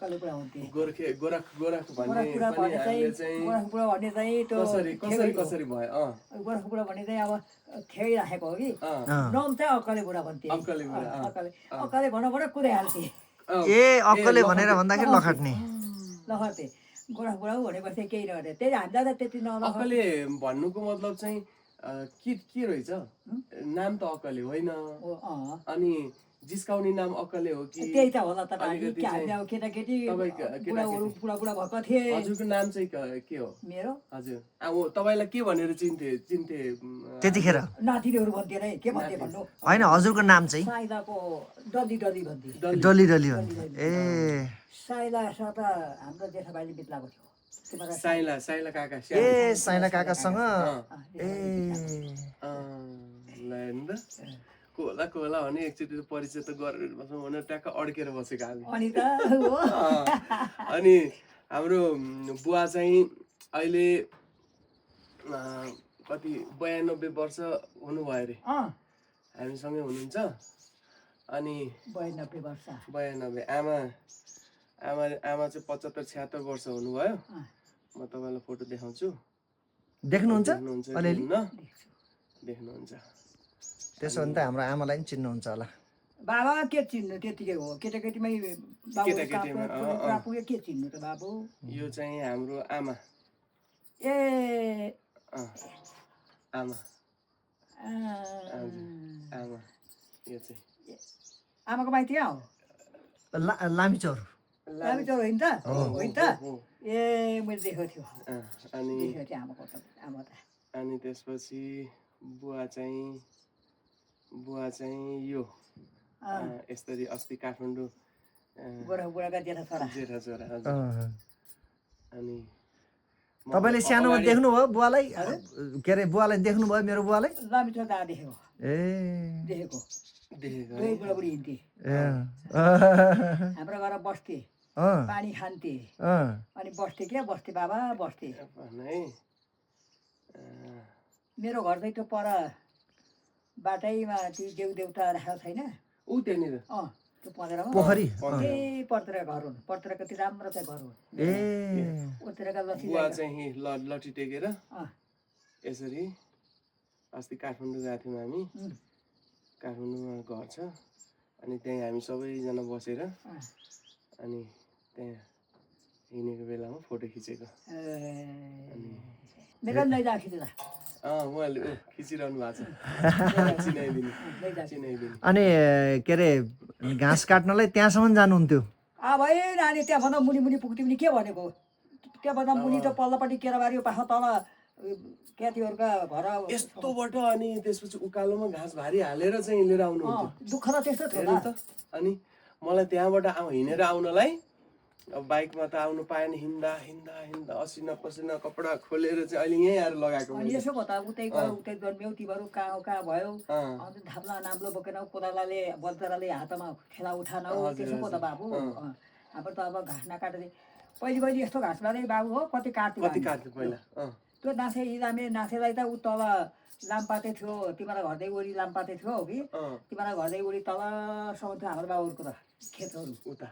कलेपुरा हुन्थे गोरखे गोरख गोरख भन्ने गोरखपुरा पनि भन्ने हामीले चाहिँ चाहिँ गोरखपुरा भन्ने चाहिँ त्यो कसरी भयो गोरखपुरा भन्ने चाहिँ अब खेइ राखेको हो कि नाम चाहिँ अक्कलेपुरा भन्थे अक्कले भन कुदाइहाल्थे ए अक्कले भनेर भन्दाखेरि लखट्ने लखट्थे गोरखपुरा भनेपछि केही नगर्थे त्यही हामीलाई त त्यति अक्कले भन्नुको मतलब चाहिँ के रहेछ नाम त अक्कले होइन अनि जिस्काउने नाम अक्कले हो कि त्यही त होला त केटाकेटी बुढा भएको थिए हजुरको नाम चाहिँ के हो मेरो हजुर अब तपाईँलाई के भनेर चिन्थे त्यतिखेर नातिनीहरू भन्थे नै के भन्थे भन्नु होइन हजुरको नाम चाहिँ साइलाको डली डली भन्थे डली डली भन्थे ए साइला त हाम्रो जेठाबाइले बित्लाको थियो साइला काका ए साइला काकासँग ए कोला भने एकचोटि परिचय त गरेर बस्नु भनेर ट्याक्क अड्केर बसेको हामी अनि त अनि हाम्रो बुवा चाहिँ अहिले कति 92 वर्ष हुनुभयो अरे हामीसँगै हुनुहुन्छ अनि 92 वर्ष 92 आमा चाहिँ 75-76 वर्ष हुनुभयो म तपाईँलाई फोटो देखाउँछु देख्नुहुन्छ देख्नुहुन्छ त्यसो भने त हाम्रो आमालाई पनि चिन्नुहुन्छ होला बाबा के चिन्नु त्यतिकै हो केटाकेटीमै पुग्यो के चिन्नु त बाबु यो चाहिँ हाम्रो आमा ए आमा यो चाहिँ आमाको माइती हो लामिचौर होइन त होइन त ए मैले देखेको थियो अनि आमा त अनि त्यसपछि बुवा चाहिँ यो यसरी अस्ति काठमाडौँ गोरखपुराका जेठा छोरा अनि तपाईँले सानोमा देख्नुभयो बुवालाई के अरे बुवालाई देख्नुभयो मेरो बुवालाई लामिचौर दा देखेको ए देखेको दुई बुढाबुढी हिँड्थे हाम्रो घर बस्थे पानी खान्थे अनि बस्थे क्या बस्थे बाबा बस्थे मेरो घर चाहिँ त्यो पर बाटैमा त्यो देउता राखेको छैन ऊ त्यहाँनिर त्यो पँधेरमा पोखरी त्यही परतिर घर हुन् परतिर कति राम्रो चाहिँ घर हुन् ए उतिरका लसी बुवा चाहिँ लट्ठी टेकेर यसरी अस्ति काठमाडौँ गएको थियौँ हामी काठमाडौँमा घर छ अनि त्यहीँ हामी सबैजना बसेर अनि त्यहाँ हिँडेको बेलामा फोटो खिचेको मेरो लैजा खिचेर उहाँले खिचिरहनु भएको छ चिनाइदिनु अनि के अरे घाँस काट्नलाई त्यहाँसम्म जानुहुन्थ्यो भाइ नानी त्यहाँभन्दा मुनि मुनि पुग्थ्यो भने के भनेको त्यहाँभन्दा मुनि त पल्लोपट्टि केराबारी पाखा तल क्यातीहरूका घर यस्तोबाट अनि त्यसपछि उकालोमा घाँस भारी हालेर चाहिँ लिएर आउनुहुन्थ्यो दुःख त त्यस्तो थियो त अनि मलाई त्यहाँबाट हिँडेर आउनलाई अब बाइकमा त आउनु पाएन हिँड्दा असिना पसिना कपडा खोलेर चाहिँ अहिले यहीँ आएर लगाएको अनि यसो कता उतै गयो उतै जन्म्यौ तिमीहरू कहाँ भयो अन्त धाप्ला नाम्लो बोकेर कोदालाले बल्तराले हातमा खेला उठानौ त्यसो कता बाबु हाम्रो त अब घाँस नकाटेर पहिले यस्तो घाँस बाँधे बाबु हो कति काट्थ्यो पहिला त्यो नाथे इलामे नाथेलाई त ऊ तल लामपाते थियो तिमीलाई घरदै वरि लामपाते थियो हो कि तिमीलाई घरदै वरि तलसम्म थियो हाम्रो बाबुहरूको त खेतहरू उता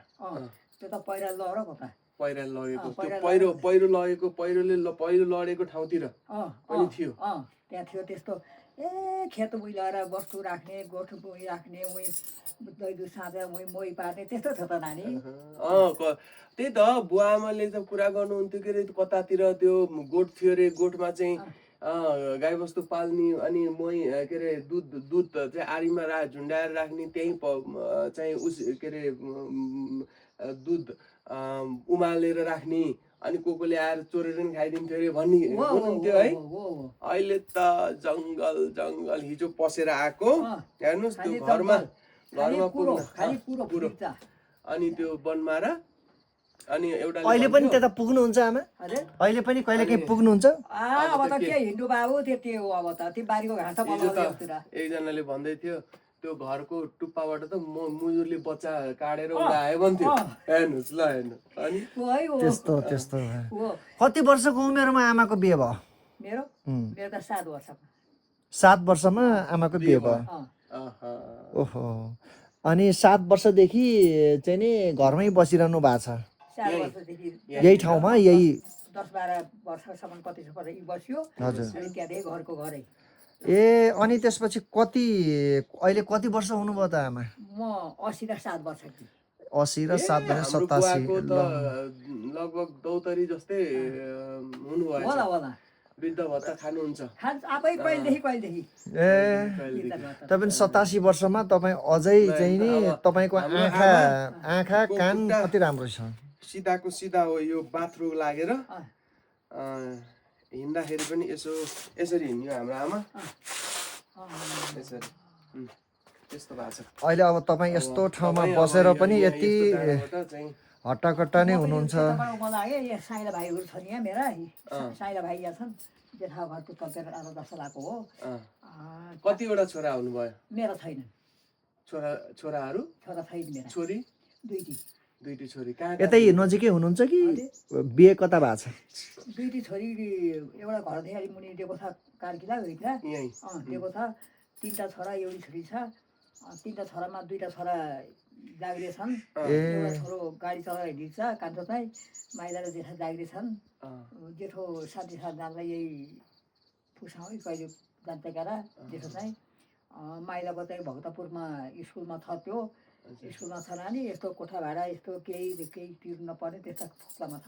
त्यो त पहिरा लड कता पहिरो लगेको पहिरोले पहिरो लडेको ठाउँतिर पनि थियो त्यहाँ थियो त्यस्तो ए खेत उही लगाएर वस्तु राख्ने गोठु उही राख्ने उही दही दुध साँझ उही मोही पार्ने त्यस्तो थियो त नानी त्यही त बुवा आमाले त कुरा गर्नुहुन्थ्यो के अरे कतातिर त्यो गोठ थियो अरे गोठमा चाहिँ गाईबस्तु पाल्ने अनि मोही के अरे दुध चाहिँ आरीमा झुन्डाएर राख्ने त्यही चाहिँ के अरे दुध उमालेर राख्ने अनि कोले आएर चोरेर पनि खाइदिन्थ्यो अरे भन्ने हुनुहुन्थ्यो है अहिले त जङ्गल हिजो पसेर आएको हेर्नुहोस् त्यो घरमा पुरो अनि त्यो बनमारा अनि एउटा अहिले पनि त्यता पुग्नुहुन्छ आमा अहिले पनि कहिले काहीँ पुग्नुहुन्छ अब त के हिन्दू बाबु त्यति हो अब त त्यो बारीको घाँस त एकजनाले भन्दै थियो त्यो घरको टुप्पाबाट त मुजुरले बच्चा काटेर उडायो भन्थ्यो हेर्नुहोस् ल हेर्नु अनि त्यस्तो कति वर्षको उमेरमा आमाको बिहे भयो मेरो त 7 वर्षमा 7 वर्षमा आमाको बिहे भयो ओहो अनि 7 वर्षदेखि चाहिँ नि घरमै बसिरहनु भएको छ 4 वर्षदेखि यही ठाउँमा यही 10-12 वर्षसम्म कति यी बस्यो हजुर अनि त्यहाँदेखि घरको घरै ए अनि त्यसपछि अहिले कति वर्ष हुनुभयो त आमा म 80 र 7 वर्ष कि 80 र 7 भने हाम्रो 87 बुवाको त लगभग दौतरी जस्तै हुनुभएछ होला होला वृद्ध भत्ता खानुहुन्छ खान्छ आफै कहिलेदेखि ए तपाईँ 87 वर्षमा तपाईँ अझै चाहिँ नि तपाईँको आँखा कान कति राम्रो छ सिधाको सिधा हो यो बाथरुम लागेर हिँड्दाखेरि पनि यसरी हिँड्यो हाम्रो आमा यसरी त्यस्तो भएको छ अहिले अब तपाईँ यस्तो ठाउँमा बसेर पनि यति हट्टाकट्टा नै हुनुहुन्छ मलाई यहाँ साइला भाइहरू छन् यहाँ मेरा साइला भाइ यहाँ छन् जेठा घरको कल्चर 10 लाखको हो कतिवटा छोरा हुनुभयो मेरो छैन छोराहरू छोरा छैन मेरा छोरी दुईटी छोरी कहाँ यतै नजिकै हुनुहुन्छ कि बिहे कता भएको छ दुईटी छोरी एउटा घरदेखि अलिक मुनि दिएको छ कार्किला होइन यहीँ दिएको छ 3टा छोरा एउटी छोरी छ 3टा छोरामा 2टा छोरा जागिरे छन् एउटा छोरो गाडी चलाएर हिँड्छ कान्छो चाहिँ माइला र जेठा जागिरे छन् जेठो साथी साथीलाई यही पुसाउ कहिले जान्छ क्यारा जेठो चाहिँ माइलाको चाहिँ भक्तपुरमा स्कुलमा छ त्यो स्कुलमा छ नानी यस्तो कोठा भाडा यस्तो केही तिर्नु नपर्ने त्यस्ता फोक्लामा छ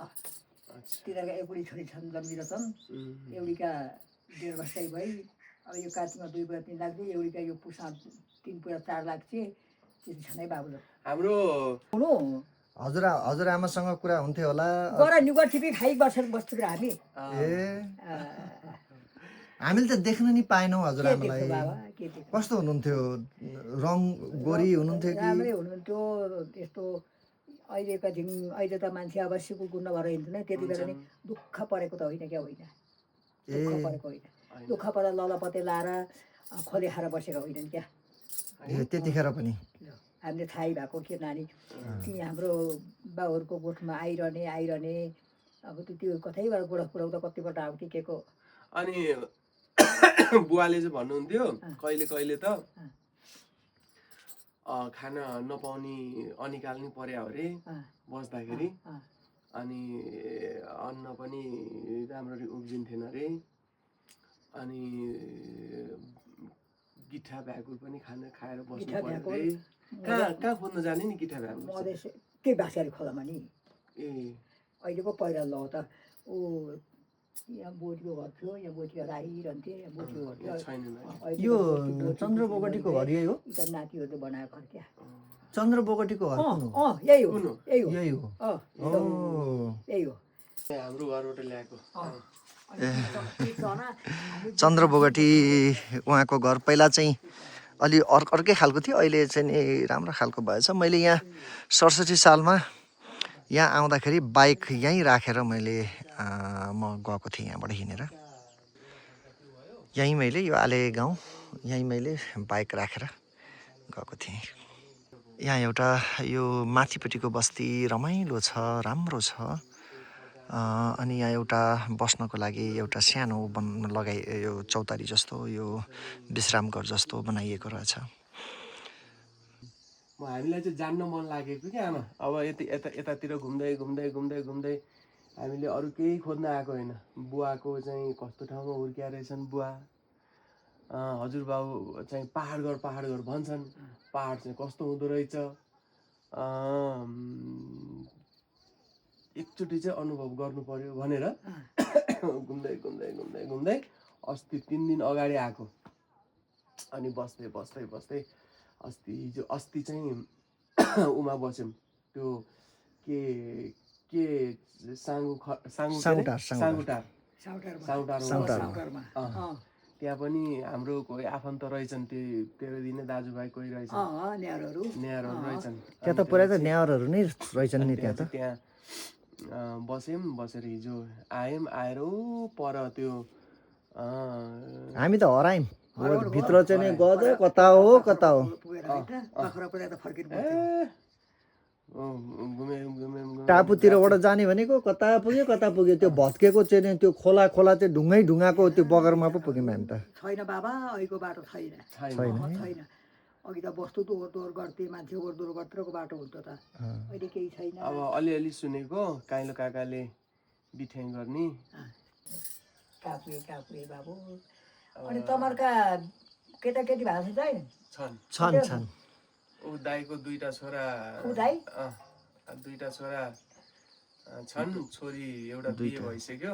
तिनीहरूका एउटी छोरी छन् जन्मिएर छन् एउटीका 1.5 वर्षै भई अब यो कातिमा 2.3 लाख दिए एउटीका यो पुसा 3.4 लाख चाहिँ त्यति छ नै बाबुले हाम्रो हुनु हजुरआमासँग कुरा हुन्थ्यो होला गएर निगुवा टिपी खाइ बसेर बस्थ्यौँ हामी हामीले त देख्न नि पाएनौँ हजुरआमालाई कस्तो हुनुहुन्थ्यो रङ गोरी हुनुहुन्थ्यो कि राम्रै हुनुहुन्थ्यो त्यस्तो अहिले त मान्छे अब सिकुल गुन्ड भएर हिँड्दैन त्यति बेला नि दुःख परेको त होइन क्या होइन दुःख परेको होइन दुःख परेर ललपते लाएर खोले खाएर बसेको होइनन् क्या त्यतिखेर पनि हामीले थाहै भएको के नानी ती हाम्रो बाउहरूको गोठमा आइरहने अब त्यो कतैबाट गोडा पुऱ्याउँदा कतिबाट आउँथ्यो के को अनि बुवाले चाहिँ भन्नुहुन्थ्यो कहिले कहिले त खाना नपाउने अनिकाल्नै पर्यो अरे बस्दाखेरि अनि अन्न पनि राम्ररी उब्जिन्थेन अरे अनि गिठा भ्याकुर पनि खाएर बस्नु पर्यो अरे कहाँ खोज्न जाने नि गिठा भ्याकुर मधेस त्यही बाँसगारी खोलामा नि ए अहिले पो पहिला ल त ऊ यहाँ बोटीको घर थियो यहाँ बोटीको आइरहन्थे यहाँ बोटीको घर थियो यो चन्द्र बोगटीको घर यही हो यता नातिहरूले बनाएको घर क्या चन्द्र बोगटीको घर यही हो हाम्रो घरबाट ल्याएको चन्द्र बोगटी उहाँको घर पहिला चाहिँ अलि अर्कै खालको थियो अहिले चाहिँ नि राम्रो खालको भएछ मैले यहाँ 67 सालमा यहाँ आउँदाखेरि बाइक यहीँ राखेर मैले म गएको थिएँ यहाँबाट हिँडेर यहीँ मैले यो आले गाउँ यहीँ मैले बाइक राखेर गएको थिएँ यहाँ एउटा यो माथिपट्टिको बस्ती रमाइलो छ राम्रो छ अनि यहाँ एउटा बस्नको लागि एउटा सानो यो चौतारी जस्तो यो विश्राम घर जस्तो बनाइएको रहेछ हामीलाई चाहिँ जान्न मन लागेको क्या आमा अब यतातिर घुम्दै हामीले अरू केही खोज्न आएको होइन बुवाको चाहिँ कस्तो ठाउँमा हुर्किया रहेछन् बुवा हजुरबाउ चाहिँ पहाड घर भन्छन् पहाड चाहिँ कस्तो हुँदो रहेछ एकचोटि चाहिँ अनुभव गर्नु पर्यो भनेर घुम्दै अस्ति 3 दिन अगाडि आएको अनि बस्दै अस्ति चाहिँ उमा बस्यौँ त्यो के साङ्गुटार त्यहाँ पनि हाम्रो कोही आफन्त रहेछन् तेरो दिने दाजुभाइ कोही रहेछन् न्यारहरू रहेछन् त्यहाँ त पुरै त न्यारहरू नै रहेछन् नि त्यहाँ बसेर हिजो आएर पर त्यो हामी त हरायौँ भित्र चाहिँ नि गयो कता हो टापुतिरबाट जाने भनेको कता पुग्यो त्यो भत्केको चाहिँ नि त्यो खोला चाहिँ ढुङ्गाको त्यो बगरमा पो पुग्यौँ हामी त छैन बाबा अहिलेको बाटो छैन अघि त वस्तु दोहोर गर्थे मान्छे ओहोरदोहोर गर्त्रको बाटो हुन्थ्यो त अहिले केही छैन अब अलिअलि सुनेको काइलो काकाले बिठ्याङ गर्ने कापुए बाबु अनि तमरका केटाकेटी भएको छ छन् छन् छन् ऊ दाइको दुईटा छोरा ऊ दाइ? दुईटा छोरा छन् छोरी एउटा बिहे भइसक्यो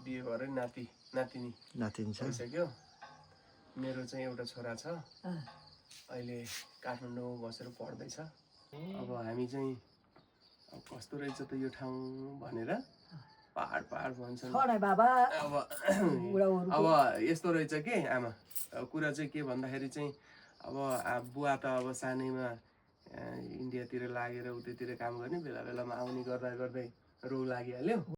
बिहे भएर नातिनी नातिनी छ भइसक्यो मेरो चाहिँ एउटा छोरा छ अहिले काठमाडौँ बसेर पढ्दैछ अब हामी चाहिँ अब कस्तो रहेछ त यो ठाउँ भनेर पहाड पहाड भन्छन् बाबा अब यस्तो रहेछ के आमा कुरा चाहिँ के भन्दाखेरि चाहिँ अब बुवा त अब सानैमा इन्डियातिर लागेर उतैतिर काम गर्ने बेला बेलामा आउने गर्दा गर्दै रोग लागिहाल्यो